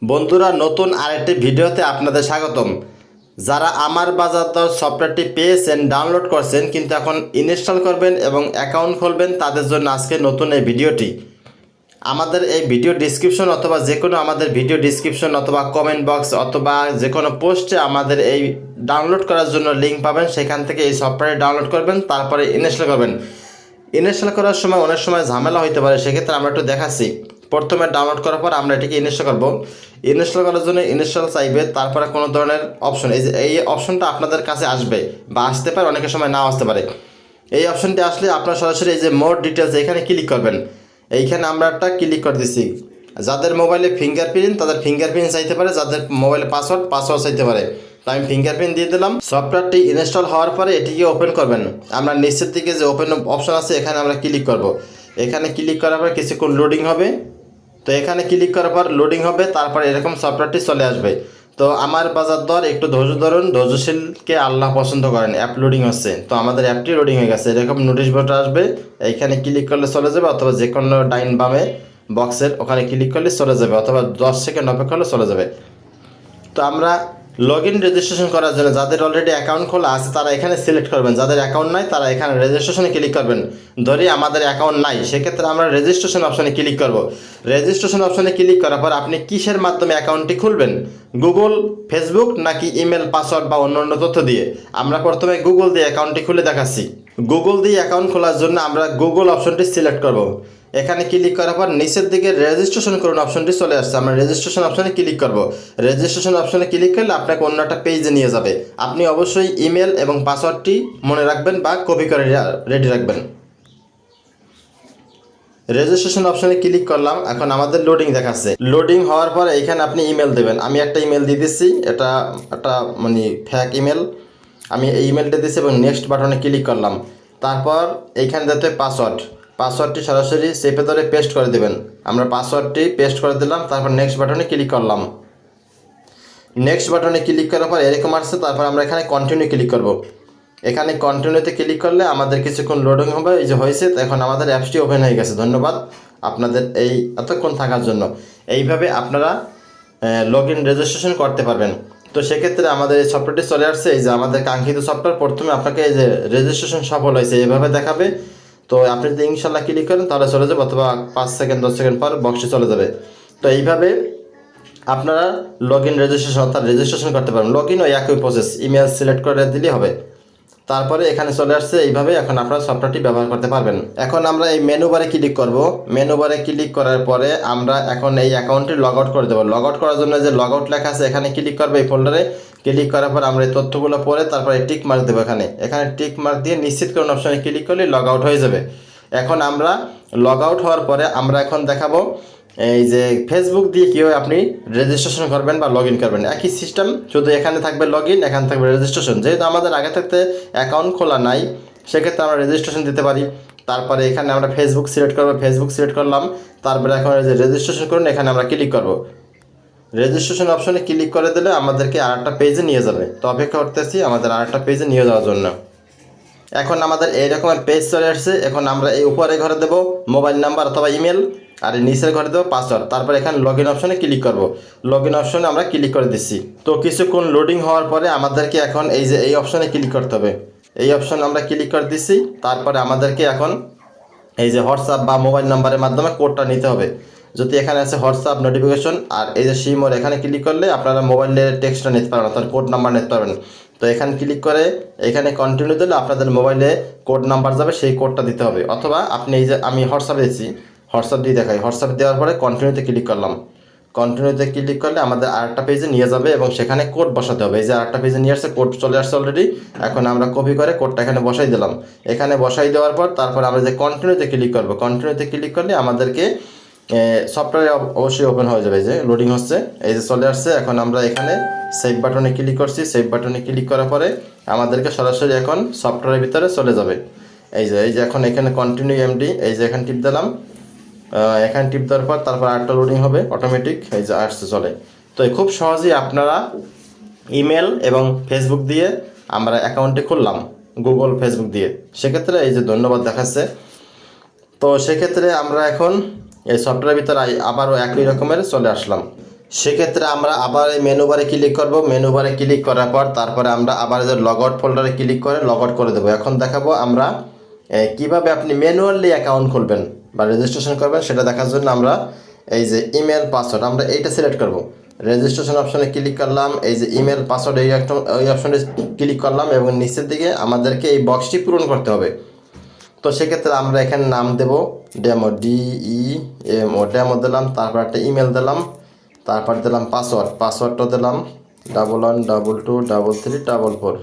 বন্ধুরা, নতুন আরেকটি ভিডিওতে আপনাদের স্বাগতম। যারা আমার বাজার দর সফটওয়্যারটি পেয়েছেন, ডাউনলোড করছেন কিন্তু এখন ইনস্টল করবেন এবং অ্যাকাউন্ট খুলবেন, তাদের জন্য আজকে নতুন এই ভিডিওটি। আমাদের এই ভিডিও ডিসক্রিপশন অথবা যে কোনো আমাদের ভিডিও ডিসক্রিপশন অথবা কমেন্ট বক্স অথবা যে কোনো পোস্টে আমাদের এই ডাউনলোড করার জন্য লিঙ্ক পাবেন। সেখান থেকে এই সফটওয়্যার ডাউনলোড করবেন, তারপরে ইনস্টল করবেন। ইনস্টল করার সময় অনেক সময় ঝামেলা হতে পারে, সেক্ষেত্রে আমরা একটু দেখাচ্ছি। প্রথমে ডাউনলোড করার পর আমরা এটিকে ইনস্টল করব। ইনস্টল করার জন্য ইনস্টল চাইবে, তারপরে কোনো ধরনের অপশন, এই অপশনটা আপনাদের কাছে আসবে বা আসতে পারে, অনেকের সময় নাও আসতে পারে। এই অপশনটি আসলে আপনার সরাসরি এই যে মোর ডিটেলস, এখানে ক্লিক করবেন। এইখানে আমরা একটা ক্লিক করে দিচ্ছি। যাদের মোবাইলে ফিঙ্গারপ্রিন্ট, তাদের ফিঙ্গারপ্রিন্ট চাইতে পারে, যাদের মোবাইলে পাসওয়ার্ড চাইতে পারে। তো আমি ফিঙ্গারপ্রিন্ট দিয়ে দিলাম। সফটওয়্যারটি ইনস্টল হওয়ার পরে এটিকে ওপেন করবেন। আমরা নিচের দিকে যে ওপেন অপশন আছে, এখানে আমরা ক্লিক করব। এখানে ক্লিক করার পর কিছুক্ষণ লোডিং হবে। তো এখানে ক্লিক করার পর লোডিং হবে, তারপর এরকম সফটওয়্যারটি চলে আসবে। তো আমার বাজার দর একটু ধৈর্য ধরুন, ধৈর্যশীলকে আল্লাহ পছন্দ করেন। অ্যাপ লোডিং হচ্ছে, তো আমাদের অ্যাপটি লোডিং হয়ে গেছে। এরকম নোটিশ বোর্ড আসবে, এইখানে ক্লিক করলে চলে যাবে, অথবা যে কোনো ডাইন বামে বক্সের ওখানে ক্লিক করলে চলে যাবে, অথবা 10 সেকেন্ড অপেক্ষা করলে চলে যাবে। তো আমরা লগ ইন রেজিস্ট্রেশন করার জন্য যাদের অলরেডি অ্যাকাউন্ট খোলা আছে তারা এখানে সিলেক্ট করবেন, যাদের অ্যাকাউন্ট নাই তারা এখানে রেজিস্ট্রেশনে ক্লিক করবেন। ধরি আমাদের অ্যাকাউন্ট নাই, সেক্ষেত্রে আমরা রেজিস্ট্রেশন অপশনে ক্লিক করব। রেজিস্ট্রেশন অপশনে ক্লিক করার পর আপনি কিসের মাধ্যমে অ্যাকাউন্টটি খুলবেন, গুগল, ফেসবুক নাকি ইমেল, পাসওয়ার্ড বা অন্য তথ্য দিয়ে? আমরা প্রথমে গুগল দিয়ে অ্যাকাউন্টটি খুলে দেখাচ্ছি। গুগল দিয়ে অ্যাকাউন্ট খোলার জন্য আমরা গুগল অপশনটি সিলেক্ট করব। এখানে ক্লিক করার পর নিচের দিকে রেজিস্ট্রেশন করুন অপশনটি চলে আসছে। আমরা রেজিস্ট্রেশন অপশনে ক্লিক করব। রেজিস্ট্রেশন অপশনে ক্লিক করলে আপনাকে অন্য একটা পেজে নিয়ে যাবে। আপনি অবশ্যই ইমেল এবং পাসওয়ার্ডটি মনে রাখবেন বা কপি করে রেডি রাখবেন। রেজিস্ট্রেশন অপশনে ক্লিক করলাম। এখন আমাদের লোডিং দেখাচ্ছে। লোডিং হওয়ার পর এখানে আপনি ইমেল দেবেন। আমি একটা ইমেল দিয়ে দিচ্ছি, এটা একটা মানে ফ্যাক ইমেল। আমি এই ইমেলটা দিচ্ছি এবং নেক্সট বাটনে ক্লিক করলাম। তারপর এইখানে দিতে পাসওয়ার্ডটি সরাসরি চেপে ধরে পেস্ট করে দেবেন। আমরা পাসওয়ার্ডটি পেস্ট করে দিলাম, তারপর নেক্সট বাটনে ক্লিক করলাম। নেক্সট বাটনে ক্লিক করার পর এরকম আসছে, তারপর আমরা এখানে কন্টিনিউ ক্লিক করব। এখানে কন্টিনিউতে ক্লিক করলে আমাদের কিছুক্ষণ লোডিং হবে। এই যে হয়েছে, এখন আমাদের অ্যাপসটি ওপেন হয়ে গেছে। ধন্যবাদ আপনাদের এই এতক্ষণ থাকার জন্য। এইভাবে আপনারা লগ ইন রেজিস্ট্রেশন করতে পারবেন। তো সেক্ষেত্রে আমাদের এই সফটওয়্যারটি চলে আসছে। এই যে আমাদের কাঙ্ক্ষিত সফটওয়্যার, প্রথমে আপনাকে এই যে রেজিস্ট্রেশন সফল হয়েছে এভাবে দেখাবে। তো আপনি যদি ইনশাল্লাহ ক্লিক করেন তাহলে চলে যাবে, অথবা 5 সেকেন্ড 10 সেকেন্ড পর বক্সটি চলে যাবে। তো এইভাবে আপনারা লগ ইন রেজিস্ট্রেশন অর্থাৎ রেজিস্ট্রেশন করতে পারবেন। লগ ইন ওই একই প্রসেস, ইমেল সিলেক্ট করে দিলেই হবে। তারপরে এখানে চলে আসছে। এইভাবে এখন আপনারা সফটওয়্যারটি ব্যবহার করতে পারবেন। এখন আমরা এই মেনু বারে ক্লিক করব। মেনু বারে ক্লিক করার পরে আমরা এখন এই অ্যাকাউন্টটি লগ আউট করে দেবো। লগ আউট করার জন্য যে লগ আউট লেখা আছে এখানে ক্লিক করবো। এই ফোল্ডারে ক্লিক করার পর আমরা এই তথ্যগুলো পরে তারপরে টিক মার্ক দেবো। এখানে টিক মার্ক দিয়ে নিশ্চিত করুন অপশনে ক্লিক করলে লগ আউট হয়ে যাবে। এখন আমরা লগ আউট হওয়ার পরে আমরা এখন দেখাবো এই যে ফেসবুক দিয়ে কীভাবে আপনি রেজিস্ট্রেশন করবেন বা লগ ইন করবেন। একই সিস্টেম, শুধু এখানে থাকবে লগ ইন, এখানে থাকবে রেজিস্ট্রেশন। যেহেতু আমাদের আগে থাকতে অ্যাকাউন্ট খোলা নাই, সেক্ষেত্রে আমরা রেজিস্ট্রেশন দিতে পারি। তারপরে এখানে আমরা ফেসবুক সিলেক্ট করবো, ফেসবুক সিলেক্ট করলাম। তারপরে এখন যে রেজিস্ট্রেশন করুন, এখানে আমরা ক্লিক করব। রেজিস্ট্রেশন অপশনে ক্লিক করে দিলে আমাদেরকে আরেকটা পেজে নিয়ে যাবে। তো অপেক্ষা করতেছি আমাদের আরেকটা পেজে নিয়ে যাওয়ার জন্য। এখন আমাদের এই রকমের পেজ চলে আসছে। এখন আমরা এই উপরে ঘরে দেব মোবাইল নাম্বার অথবা ইমেল, আর নিচের ঘরে দেবো পাসওয়ার্ড। তারপর এখানে লগ ইন অপশনে ক্লিক করব। লগ ইন অপশনে আমরা ক্লিক করে দিচ্ছি। তো কিছুক্ষণ লোডিং হওয়ার পরে আমাদেরকে এখন এই যে এই অপশনে ক্লিক করতে হবে। এই অপশনে আমরা ক্লিক করে দিচ্ছি। তারপরে আমাদেরকে এখন এই যে হোয়াটসঅ্যাপ বা মোবাইল নাম্বারের মাধ্যমে কোডটা নিতে হবে। যদি এখানে আছে হোয়াটসঅ্যাপ নোটিফিকেশন আর এই যে সিমোর, এখানে ক্লিক করলে আপনারা মোবাইলের টেক্সটটা নিতে পারবেন অর্থাৎ কোড নাম্বার নিতে পারবেন। তো এখানে ক্লিক করে এখানে কন্টিনিউ দিলে আপনাদের মোবাইলে কোড নাম্বার যাবে, সেই কোডটা দিতে হবে। অথবা আপনি এই যে আমি হোয়াটসঅ্যাপ দিয়েছি, হোয়াটসঅ্যাপ দিয়ে দেখাই। হোয়াটসঅ্যাপ দেওয়ার পরে কন্টিনিউতে ক্লিক করলাম। কন্টিনিউতে ক্লিক করলে আমাদের আরেকটা পেজে নিয়ে যাবে এবং সেখানে কোড বসাতে হবে। এই যে আরেকটা পেজে নিয়ে আসছে, কোড চলে আসছে অলরেডি। এখন আমরা কপি করে কোডটা এখানে বসাই দিলাম। এখানে বসাই দেওয়ার পর তারপর আমরা যে কন্টিনিউতে ক্লিক করবো, কন্টিনিউতে ক্লিক করলে আমাদেরকে সফটওয়্যার অবশ্যই ওপেন হয়ে যাবে। যে লোডিং হচ্ছে, এই যে চলে আসছে। এখন আমরা এখানে সেভ বাটনে ক্লিক করছি। সেভ বাটনে ক্লিক করার পরে আমাদেরকে সরাসরি এখন সফটওয়্যারের ভিতরে চলে যাবে। এই যে এখন এখানে কন্টিনিউ এমডি, এই যে এখানে টিপ দিলাম। এখানে টিপ দেওয়ার পর তারপর আরেকটা লোডিং হবে অটোমেটিক, এই যে আসছে চলে। তো খুব সহজেই আপনারা ইমেল এবং ফেসবুক দিয়ে আমরা অ্যাকাউন্টটি খুললাম, গুগল ফেসবুক দিয়ে। সেক্ষেত্রে এই যে ধন্যবাদ দেখাচ্ছে। তো সেক্ষেত্রে আমরা এখন এই সফটওয়্যারের ভিতরে আবারও একই রকমের চলে আসলাম। সেক্ষেত্রে আমরা আবার এই মেনু বারে ক্লিক করব। মেনু বারে ক্লিক করার পর তারপরে আমরা আবার যে লগ আউট ফোল্ডারে ক্লিক করে লগ আউট করে দেবো। এখন দেখাবো আমরা কিভাবে আপনি ম্যানুয়ালি অ্যাকাউন্ট খুলবেন বা রেজিস্ট্রেশন করবেন সেটা দেখার জন্য আমরা এই যে ইমেল পাসওয়ার্ড আমরা এইটা সিলেক্ট করব। রেজিস্ট্রেশন অপশনে ক্লিক করলাম, এই যে ইমেল পাসওয়ার্ড এই অপশনে ক্লিক করলাম এবং নিচের দিকে আমাদেরকে এই বক্সটি পূরণ করতে হবে। তো সেক্ষেত্রে আমরা এখানে নাম দেব ডেমো, DEMO ডেমো দিলাম, তারপর একটা ইমেল দিলাম, তারপর দিলাম পাসওয়ার্ডটা দিলাম 11222344।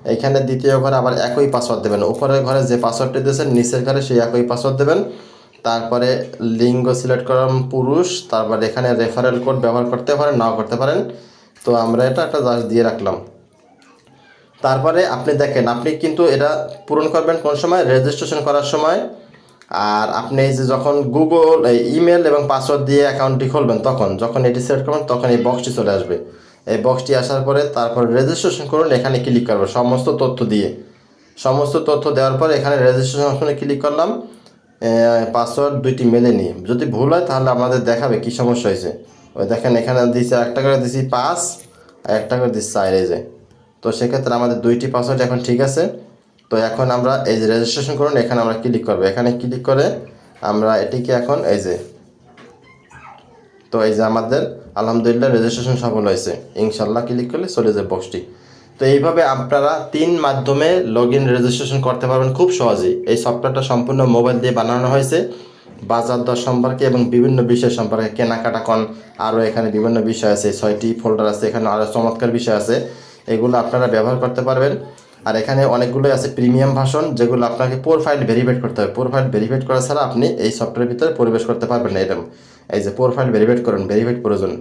এইখানে দ্বিতীয় ঘরে আবার একই পাসওয়ার্ড দেবেন। উপরের ঘরে যে পাসওয়ার্ডটি দিয়েছেন নিচের ঘরে সেই একই পাসওয়ার্ড দেবেন। তারপরে লিঙ্গ সিলেক্ট করলাম পুরুষ, তারপরে এখানে রেফারেল কোড ব্যবহার করতে পারেন নাও করতে পারেন। তো আমরা এটা একটা জাস্ট দিয়ে রাখলাম। তারপরে আপনি দেখেন আপনি কিন্তু এটা পূরণ করবেন কোন সময়, রেজিস্ট্রেশন করার সময়। আর আপনি এই যে যখন গুগল ইমেল এবং পাসওয়ার্ড দিয়ে অ্যাকাউন্টটি খুলবেন তখন যখন এটি সেট করবেন তখন এই বক্সটি চলে আসবে। এই বক্সটি আসার পরে তারপর রেজিস্ট্রেশন করুন, এখানে ক্লিক করবো সমস্ত তথ্য দিয়ে। সমস্ত তথ্য দেওয়ার পর এখানে রেজিস্ট্রেশন অপশনে ক্লিক করলাম। পাসওয়ার্ড দুইটি মেলেনি, যদি ভুল হয় তাহলে আমাদের দেখাবে কী সমস্যা হয়েছে। ওই দেখেন এখানে দিয়েছি একটা করে দিয়েছি 5 আর একটা করে দিচ্ছি 4 এই যে। তো সেক্ষেত্রে আমাদের দুইটি পাসওয়ার্ড এখন ঠিক আছে। তো এখন আমরা এই যে রেজিস্ট্রেশন করুন এখানে আমরা ক্লিক করবো। এখানে ক্লিক করে আমরা এটিকে এখন এই যে, তো এই যে আমাদের আলহামদুলিল্লাহ রেজিস্ট্রেশন সফল হয়েছে। ইনশাল্লাহ ক্লিক করলে চলে যায় বক্সটি। তো এইভাবে আপনারা 3 মাধ্যমে লগ ইন রেজিস্ট্রেশন করতে পারবেন খুব সহজেই। এই সফটওয়্যারটা সম্পূর্ণ মোবাইল দিয়ে বানানো হয়েছে। বাজার দর সম্পর্কে এবং বিভিন্ন বিষয় সম্পর্কে কেনাকাটা আরও এখানে বিভিন্ন বিষয় আছে, 6টি ফোল্ডার আছে, এখানে আরও চমৎকার বিষয় আছে, এগুলো আপনারা ব্যবহার করতে পারবেন। আর এখানে অনেকগুলোই আছে প্রিমিয়াম ভার্সন যেগুলো আপনাকে প্রোফাইল ভেরিফাইড করতে হবে। প্রোফাইল ভেরিফাইড করা ছাড়া আপনি এই সফটওয়্যারের ভিতরে প্রবেশ করতে পারবেন না। এরকম এই যে প্রোফাইল ভেরিফাইড করুন, ভেরিফাইড প্রয়োজন।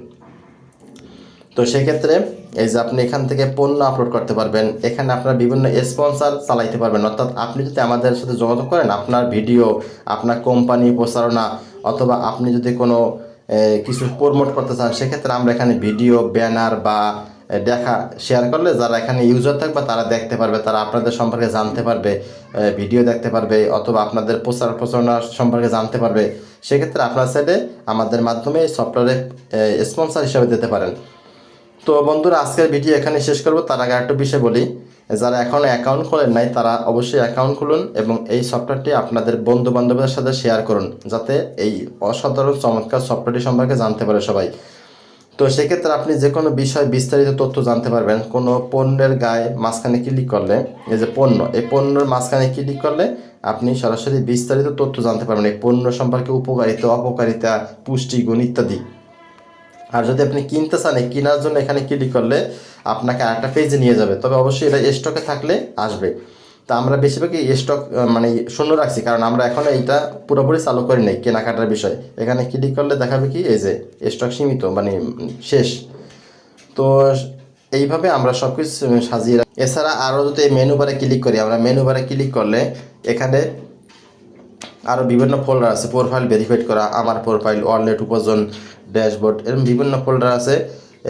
তো সেক্ষেত্রে এই যে আপনি এখান থেকে পণ্য আপলোড করতে পারবেন, এখানে আপনার বিভিন্ন স্পন্সর চালাইতে পারবেন। অর্থাৎ আপনি যদি আমাদের সাথে যোগাযোগ করেন আপনার ভিডিও, আপনার কোম্পানি প্রচারণা অথবা আপনি যদি কোনো কিছু প্রমোট করতে চান সেক্ষেত্রে আমরা এখানে ভিডিও, ব্যানার বা দেখা শেয়ার করলে যারা এখানে ইউজার থাকবে তারা দেখতে পারবে, তারা আপনাদের সম্পর্কে জানতে পারবে, ভিডিও দেখতে পারবে অথবা আপনাদের প্রচারণা সম্পর্কে জানতে পারবে। সেক্ষেত্রে আপনার সাইডে আমাদের মাধ্যমে এই সফটওয়্যারে স্পন্সর হিসেবে দিতে পারেন। তো বন্ধুরা আজকের ভিডিও এখানে শেষ করব। তার আগে একটা বিষয় বলি, যারা এখনও অ্যাকাউন্ট খোলেন নাই তারা অবশ্যই অ্যাকাউন্ট খুলুন এবং এই সফটওয়্যারটি আপনাদের বন্ধু বান্ধবদের সাথে শেয়ার করুন যাতে এই অসাধারণ চমৎকার সফটওয়্যারটি সম্পর্কে জানতে পারে সবাই। তো সেক্ষেত্রে আপনি যে কোনো বিষয় বিস্তারিত তথ্য জানতে পারবেন। কোনো পণ্যের গায়ে মাঝখানে ক্লিক করলে এই যে পণ্য, এই পণ্যের মাঝখানে ক্লিক করলে আপনি সরাসরি বিস্তারিত তথ্য জানতে পারবেন এই পণ্য সম্পর্কে, উপকারিতা, অপকারিতা, পুষ্টিগুণ ইত্যাদি। আর যদি আপনি কিনতে চান এই কেনার জন্য এখানে ক্লিক করলে আপনাকে আরেকটা পেজে নিয়ে যাবে, তবে অবশ্যই এটা স্টকে থাকলে আসবে। তা আমরা বেশিরভাগই স্টক মানে শূন্য রাখছি কারণ আমরা এখনও এইটা পুরোপুরি চালু করি নাই কেনাকাটার বিষয়। এখানে ক্লিক করলে দেখাবে কি এই যে স্টক সীমিত মানে শেষ। তো এইভাবে আমরা সব কিছু সাজিয়ে রাখি। এছাড়া আরও যদি এই মেনু বারে ক্লিক করি, আমরা মেনু বারে ক্লিক করলে এখানে আরও বিভিন্ন ফোল্ডার আছে, প্রোফাইল ভেরিফাইড করা, আমার প্রোফাইল, ওয়ালেট, উপার্জন, ড্যাশবোর্ড, এরকম বিভিন্ন ফোল্ডার আছে।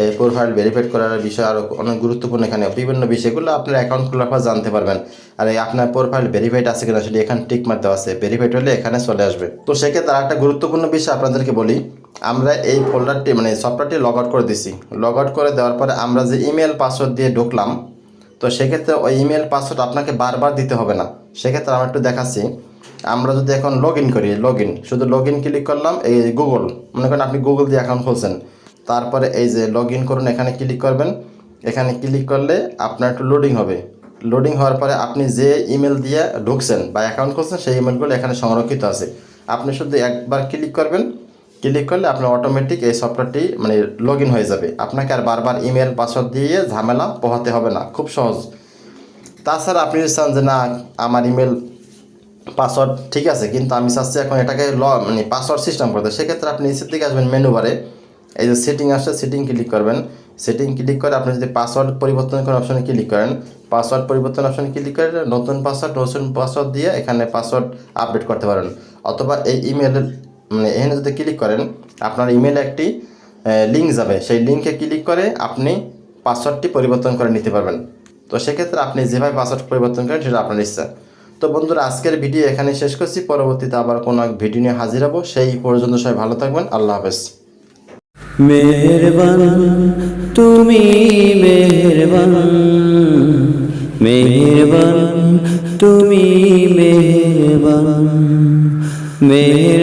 এই প্রোফাইল ভেরিফাইড করার বিষয় আরও অনেক গুরুত্বপূর্ণ, এখানে বিভিন্ন বিষয়গুলো আপনার অ্যাকাউন্ট খোলার পর জানতে পারবেন। আর এই আপনার প্রোফাইল ভেরিফাইড আছে কিনা সেটি এখানে টিক মারতে আছে, ভেরিফাইড হলে এখানে চলে আসবে। তো সেক্ষেত্রে আর একটা গুরুত্বপূর্ণ বিষয় আপনাদেরকে বলি, আমরা এই ফোল্ডারটি মানে সফটওয়্যারটি লগ আউট করে দিছি। লগ আউট করে দেওয়ার পরে আমরা যে ইমেল পাসওয়ার্ড দিয়ে ঢুকলাম, তো সেক্ষেত্রে ওই ইমেল পাসওয়ার্ড আপনাকে বারবার দিতে হবে না। সেক্ষেত্রে আমরা একটু দেখাচ্ছি। আমরা যদি এখন লগ ইন করি, শুধু লগ ইন ক্লিক করলাম, এই গুগল, মনে করেন আপনি গুগল দিয়ে অ্যাকাউন্ট খুলছেন, তারপরে এই যে লগ ইন করুন এখানে ক্লিক করবেন। এখানে ক্লিক করলে আপনার একটু লোডিং হবে। লোডিং হওয়ার পরে আপনি যে ইমেল দিয়ে ঢুকছেন বা অ্যাকাউন্ট খুলছেন সেই ইমেলগুলো এখানে সংরক্ষিত আছে। আপনি শুধু একবার ক্লিক করবেন, ক্লিক করলে আপনার অটোমেটিক এই সফটওয়্যারটি মানে লগ ইন হয়ে যাবে। আপনাকে আর বারবার ইমেল পাসওয়ার্ড দিয়ে ঝামেলা পোহাতে হবে না, খুব সহজ। তাছাড়া আপনি যদি চান যে না আমার ইমেল পাসওয়ার্ড ঠিক আছে কিন্তু আমি চাচ্ছি এখন এটাকে মানে পাসওয়ার্ড সিস্টেম করতে, সেক্ষেত্রে আপনি নিচের দিকে আসবেন মেনু বারে, এই যে সেটিং আসছে, সেটিং ক্লিক করবেন। সেটিং ক্লিক করে আপনি যদি পাসওয়ার্ড পরিবর্তন করার অপশনে ক্লিক করেন, পাসওয়ার্ড পরিবর্তন অপশনে ক্লিক করে নতুন পাসওয়ার্ড দিয়ে এখানে পাসওয়ার্ড আপডেট করতে পারেন। অথবা এই ইমেলের মানে এখানে যদি ক্লিক করেন আপনার ইমেলে একটি লিঙ্ক যাবে, সেই লিঙ্কে ক্লিক করে আপনি পাসওয়ার্ডটি পরিবর্তন করে নিতে পারবেন। তো সেক্ষেত্রে আপনি যেভাবে পাসওয়ার্ড পরিবর্তন করেন সেটা আপনার ইচ্ছা। তো বন্ধুরা আজকের ভিডিও এখানে শেষ করছি, পরবর্তীতে আবার কোনো এক ভিডিও নিয়ে হাজির হব। সেই পর্যন্ত সবাই ভালো থাকবেন, আল্লাহ হাফেজ। মেহেরবান তুমি মেহেরবান, মেহেরবান তুমি মেহেরবান, মেহের